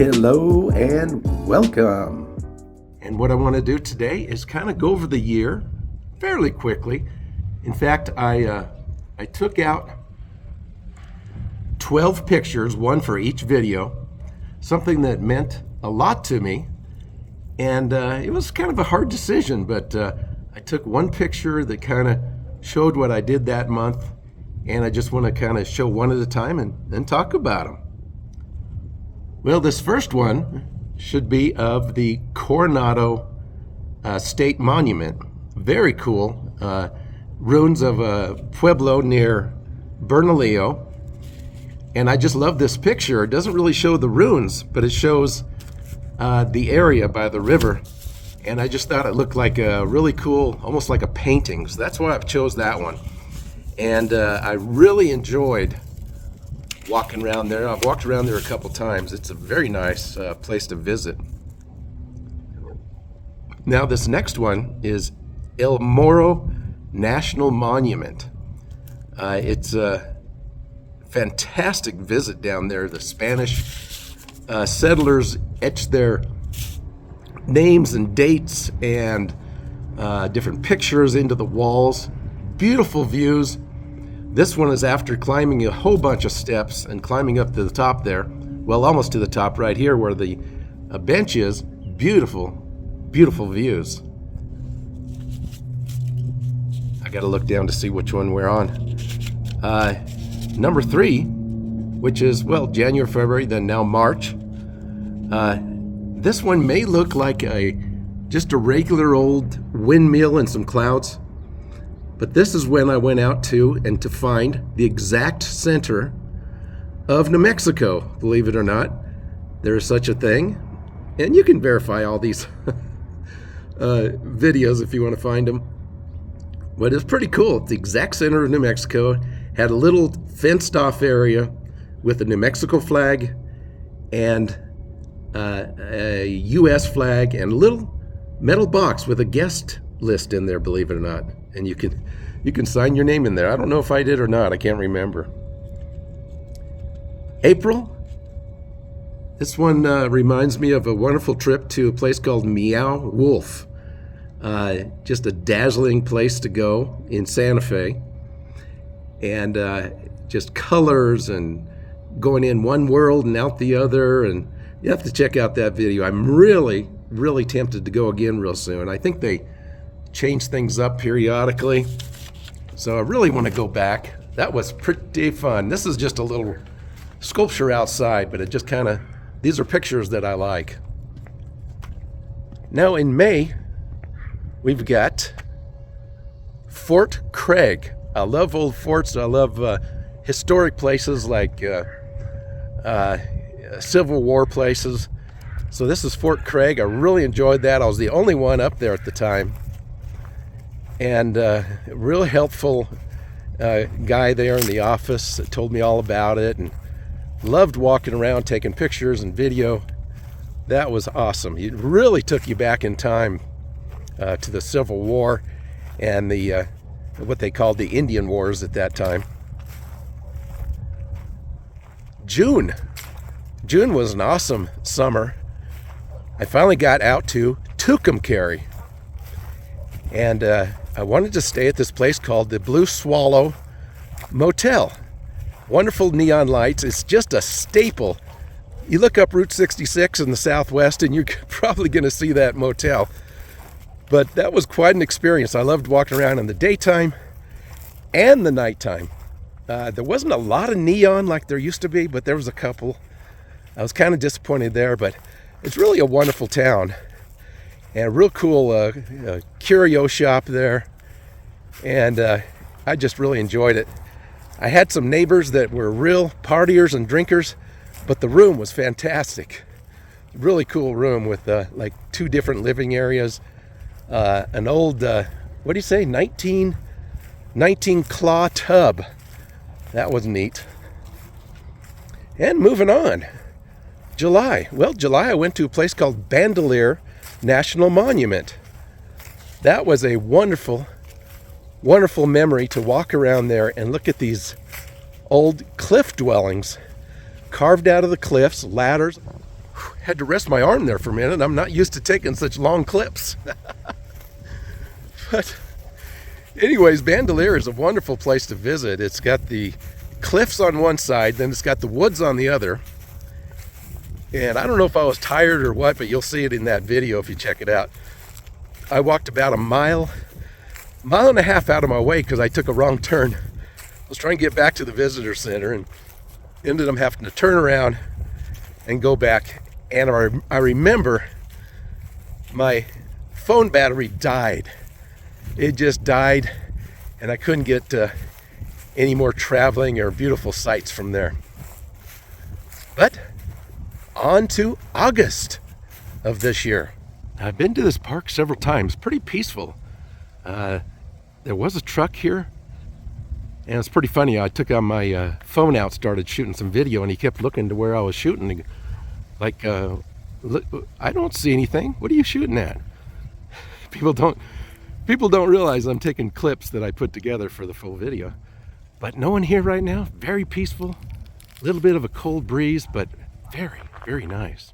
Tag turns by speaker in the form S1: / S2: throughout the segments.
S1: Hello and welcome. And what I want to do today is kind of go over the year fairly quickly. In fact, I took out 12 pictures, one for each video, something that meant a lot to me. And it was kind of a hard decision, but I took one picture that kind of showed what I did that month, and I just want to kind of show one at a time and talk about them. Well, this first one should be of the Coronado State Monument. Very cool. Ruins of a pueblo near Bernalillo. And I just love this picture. It doesn't really show the ruins, but it shows the area by the river. And I just thought it looked like a really cool, almost like a painting. So that's why I've chose that one. And I really enjoyed walking around there. I've walked around there a couple times. It's a very nice place to visit. Now this next one is El Morro National Monument. It's a fantastic visit down there. The Spanish settlers etched their names and dates and different pictures into the walls. Beautiful views. This one is after climbing a whole bunch of steps and climbing up to the top there. Well, almost to the top right here where the bench is. Beautiful, beautiful views. I got to look down to see which one we're on. Number 3, which is, well, January, February, then now March. This one may look like just a regular old windmill and some clouds. But this is when I went out to find the exact center of New Mexico. Believe it or not, there is such a thing. And you can verify all these videos if you want to find them. But it's pretty cool. It's the exact center of New Mexico. Had a little fenced off area with a New Mexico flag and a U.S. flag and a little metal box with a guest list in there, believe it or not. And you can sign your name in there. I don't know if I did or not. I can't remember. April. This one reminds me of a wonderful trip to a place called Meow Wolf. Just a dazzling place to go in Santa Fe. And just colors and going in one world and out the other. And you have to check out that video. I'm really, really tempted to go again real soon. I think they change things up periodically. So I really want to go back. That was pretty fun. This is just a little sculpture outside, but it just kind of, these are pictures that I like. Now in May, we've got Fort Craig. I love old forts. I love historic places like Civil War places. So this is Fort Craig. I really enjoyed that. I was the only one up there at the time. And a really helpful guy there in the office that told me all about it, and loved walking around taking pictures and video. That was awesome. It really took you back in time to the Civil War and the what they called the Indian Wars at that time. June was an awesome summer. I finally got out to Tucumcari, and I wanted to stay at this place called the Blue Swallow Motel. Wonderful neon lights. It's just a staple. You look up Route 66 in the southwest and you're probably going to see that motel. But that was quite an experience. I loved walking around in the daytime and the nighttime. There wasn't a lot of neon like there used to be, but there was a couple. I was kind of disappointed there, but it's really a wonderful town. And a real cool curio shop there. And I just really enjoyed it. I had some neighbors that were real partiers and drinkers, but the room was fantastic. Really cool room with like 2 different living areas. An old, what do you say, 19 claw tub. That was neat. And moving on. July. Well, July I went to a place called Bandelier National Monument. That was a wonderful, wonderful memory to walk around there and look at these old cliff dwellings carved out of the cliffs, ladders. had to rest my arm there for a minute. I'm not used to taking such long clips. But anyways, Bandelier is a wonderful place to visit. It's got the cliffs on one side, then it's got the woods on the other. And I don't know if I was tired or what, but you'll see it in that video if you check it out. I walked about a mile and a half out of my way because I took a wrong turn. I was trying to get back to the visitor center and ended up having to turn around and go back. And I remember my phone battery died. It just died, and I couldn't get any more traveling or beautiful sights from there. But on to August of this year. I've been to this park several times. Pretty peaceful. There was a truck here, and it's pretty funny. I took out my phone out, started shooting some video, and he kept looking to where I was shooting. Like, look, I don't see anything. What are you shooting at? People don't realize I'm taking clips that I put together for the full video. But no one here right now. Very peaceful. A little bit of a cold breeze, but very, very nice.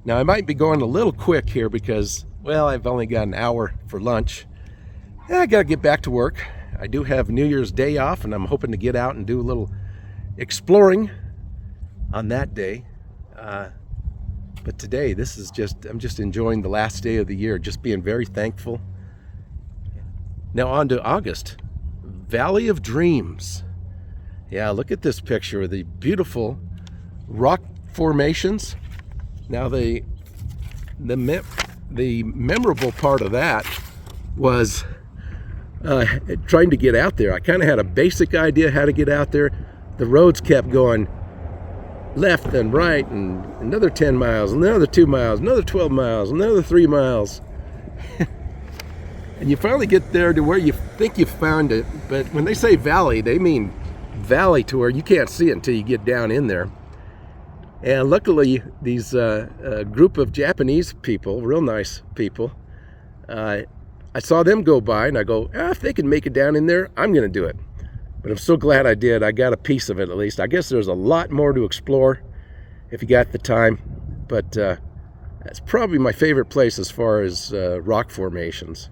S1: Now I might be going a little quick here because, well, I've only got an hour for lunch. And I gotta get back to work. I do have New Year's Day off, and I'm hoping to get out and do a little exploring on that day. But today, I'm just enjoying the last day of the year, just being very thankful. Now on to August. Valley of Dreams. Yeah, look at this picture of the beautiful rock formations. Now the memorable part of that was trying to get out there. I kind of had a basic idea how to get out there. The roads kept going left and right, and another 10 miles, another 2 miles, another 12 miles, another 3 miles. And you finally get there to where you think you found it, but when they say valley, they mean valley to where you can't see it until you get down in there. And luckily, these group of Japanese people, real nice people, I saw them go by, and I go, if they can make it down in there, I'm going to do it. But I'm so glad I did. I got a piece of it at least. I guess there's a lot more to explore if you got the time, but that's probably my favorite place as far as rock formations.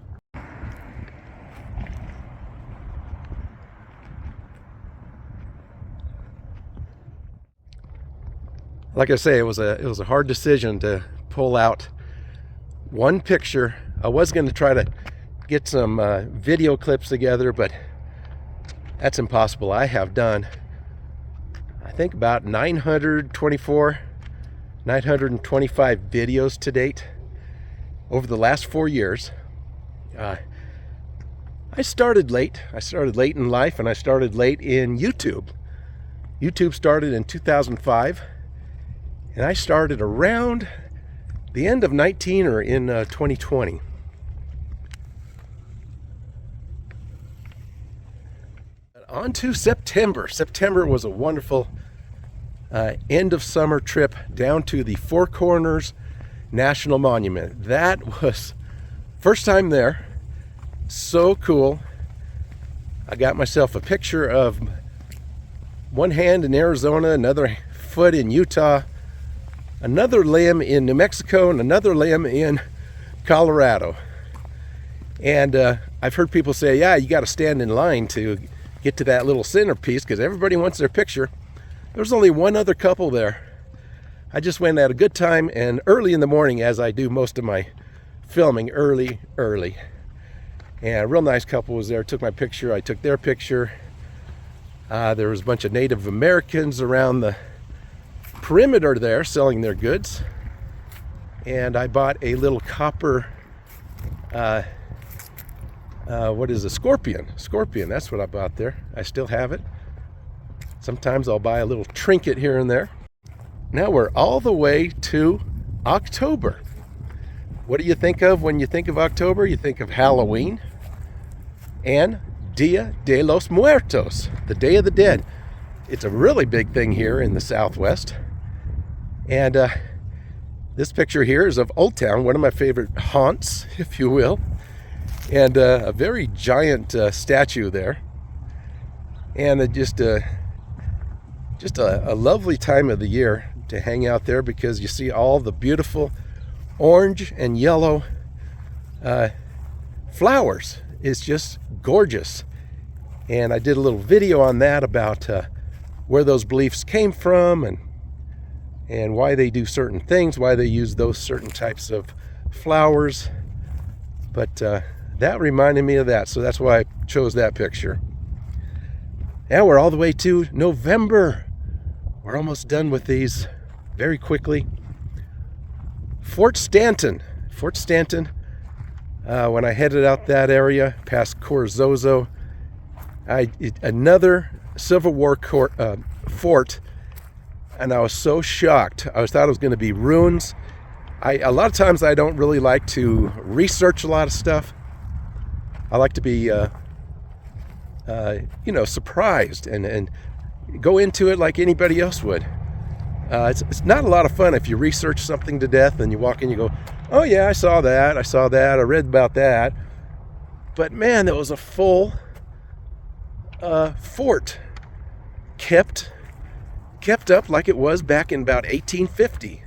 S1: Like I say, it was a hard decision to pull out one picture. I was going to try to get some video clips together, but that's impossible. I have done, I think, about 925 videos to date over the last 4 years. I started late. I started late in life, and I started late in YouTube. YouTube started in 2005. And I started around the end of 19 or in 2020. On to September. September was a wonderful end of summer trip down to the Four Corners National Monument. That was first time there. So cool. I got myself a picture of one hand in Arizona, another foot in Utah, another limb in New Mexico, and another limb in Colorado. And I've heard people say, yeah, you got to stand in line to get to that little centerpiece because everybody wants their picture. There's only one other couple there. I just went at a good time and early in the morning, as I do most of my filming, early. And a real nice couple was there, took my picture, I took their picture. There was a bunch of Native Americans around the perimeter there selling their goods, and I bought a little copper what is a scorpion, that's what I bought there. I still have it. Sometimes I'll buy a little trinket here and there. Now we're all the way to October. What do you think of when you think of October? You think of Halloween and Dia de los Muertos, the Day of the Dead. It's a really big thing here in the Southwest. And this picture here is of Old Town, one of my favorite haunts, if you will. And a very giant statue there. And just a lovely time of the year. to hang out there because you see all the beautiful orange and yellow flowers. It's just gorgeous. And I did a little video on that about where those beliefs came from and why they do certain things, why they use those certain types of flowers. But that reminded me of that, so that's why I chose that picture. Now we're all the way to November. We're almost done with these very quickly. Fort Stanton. When I headed out that area past Corzozo, another Civil War fort, and I was so shocked. I thought it was going to be ruins. A lot of times I don't really like to research a lot of stuff. I like to be, surprised and go into it like anybody else would. It's not a lot of fun if you research something to death and you walk in, you go, oh yeah, I saw that, I read about that. But man, that was a full fort, kept up like it was back in about 1850.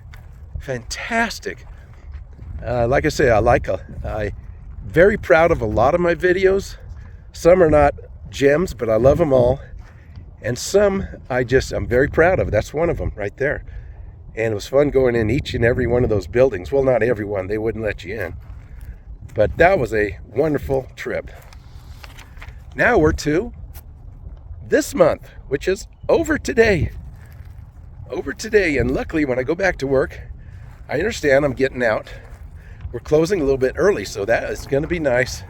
S1: Fantastic. Like I say, I'm very proud of a lot of my videos. Some are not gems, but I love them all. And some I'm very proud of. That's one of them right there. And it was fun going in each and every one of those buildings. Well, not every one, they wouldn't let you in. But that was a wonderful trip. Now we're to this month, which is over today. And luckily when I go back to work, I understand I'm getting out. We're closing a little bit early, so that is going to be nice.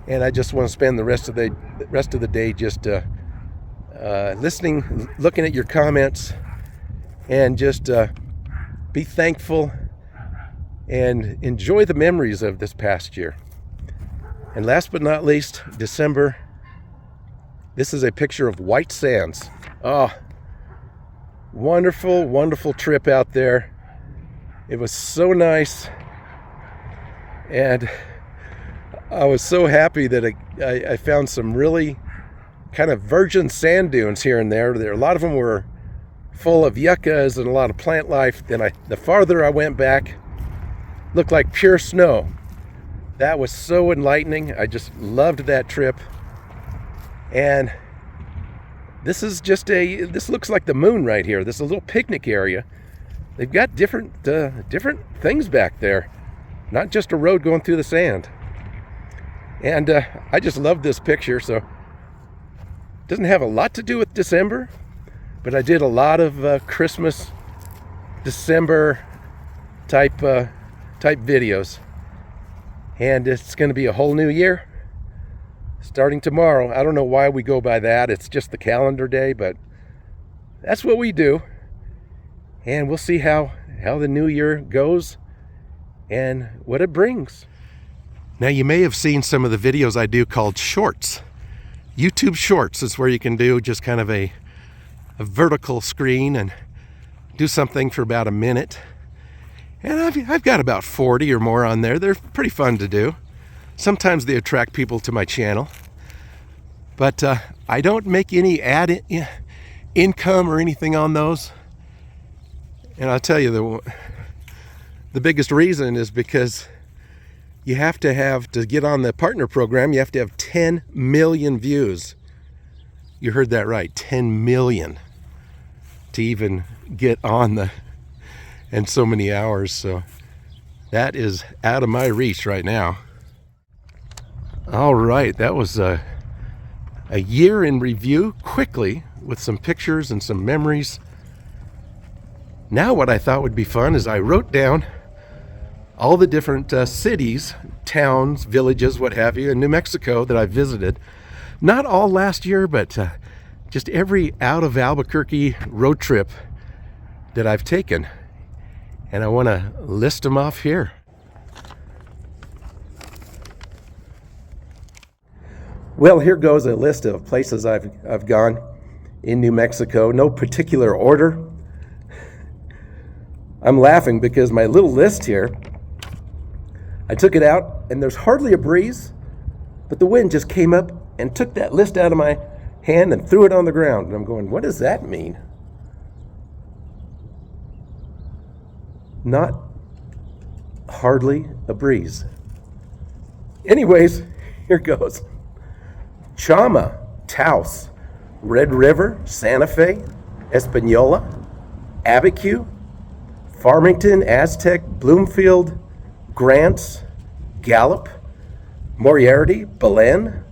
S1: And I just want to spend the rest of the day just listening, looking at your comments, and just be thankful and enjoy the memories of this past year. And last but not least, December. This is a picture of White Sands. Oh, wonderful, wonderful trip out there. It was so nice. And I was so happy that I found some really kind of virgin sand dunes here and there. A lot of them were full of yuccas and a lot of plant life. Then the farther I went back, looked like pure snow. That was so enlightening. I just loved that trip. And this looks like the moon right here. This is a little picnic area. They've got different things back there, not just a road going through the sand. And I just love this picture. So it doesn't have a lot to do with December, but I did a lot of Christmas, December type videos. And it's going to be a whole new year starting tomorrow. I don't know why we go by that. It's just the calendar day, but that's what we do. And we'll see how the new year goes and what it brings. Now, you may have seen some of the videos I do called shorts. YouTube shorts is where you can do just kind of a vertical screen and do something for about a minute. And I've got about 40 or more on there. They're pretty fun to do. Sometimes they attract people to my channel. But I don't make any ad income or anything on those. And I'll tell you, the biggest reason is because you have to get on the partner program, you have to have 10 million views. You heard that right, 10 million to even get on and so many hours. So that is out of my reach right now. All right, that was a year in review quickly with some pictures and some memories. Now what I thought would be fun is I wrote down all the different cities, towns, villages, what have you, in New Mexico that I visited. Not all last year, but just every out of Albuquerque road trip that I've taken. And I want to list them off here. Well, here goes a list of places I've gone in New Mexico. No particular order. I'm laughing because my little list here, I took it out and there's hardly a breeze, but the wind just came up and took that list out of my hand and threw it on the ground. And I'm going, what does that mean? not hardly a breeze. Anyways, here goes. Chama, Taos, Red River, Santa Fe, Espanola, Abiquiu, Farmington, Aztec, Bloomfield, Grants, Gallup, Moriarty, Belen,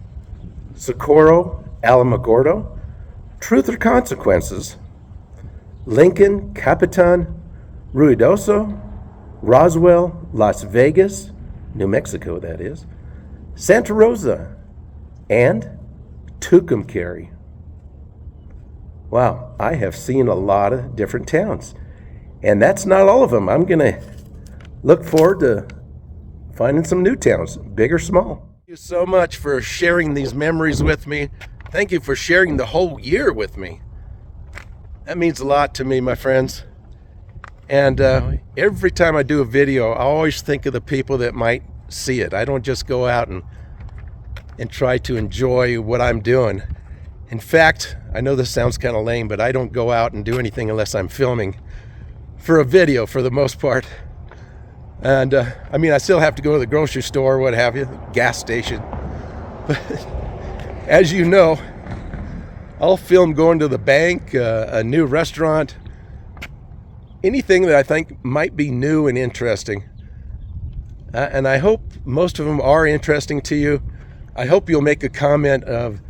S1: Socorro, Alamogordo, Truth or Consequences, Lincoln, Capitan, Ruidoso, Roswell, Las Vegas, New Mexico that is, Santa Rosa, and Tucumcari. Wow, I have seen a lot of different towns. And that's not all of them. I'm going to look forward to finding some new towns, big or small. Thank you so much for sharing these memories with me. Thank you for sharing the whole year with me. That means a lot to me, my friends. And every time I do a video, I always think of the people that might see it. I don't just go out and try to enjoy what I'm doing. In fact, I know this sounds kind of lame, but I don't go out and do anything unless I'm filming for a video for the most part. And I mean, I still have to go to the grocery store, what have you, gas station. But as you know, I'll film going to the bank, a new restaurant, anything that I think might be new and interesting. And I hope most of them are interesting to you. I hope you'll make a comment of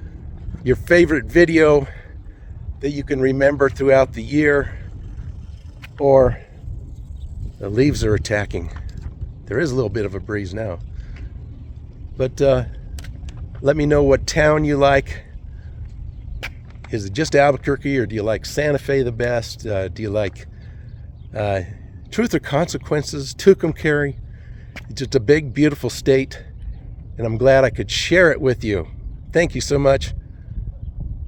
S1: your favorite video that you can remember throughout the year, or the leaves are attacking. There is a little bit of a breeze now. But let me know what town you like. Is it just Albuquerque, or do you like Santa Fe the best? Do you like Truth or Consequences, Tucumcari? It's just a big, beautiful state, and I'm glad I could share it with you. Thank you so much.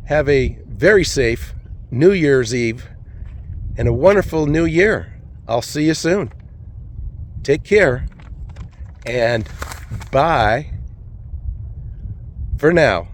S1: Have a very safe New Year's Eve and a wonderful new year. I'll see you soon. Take care, and bye for now.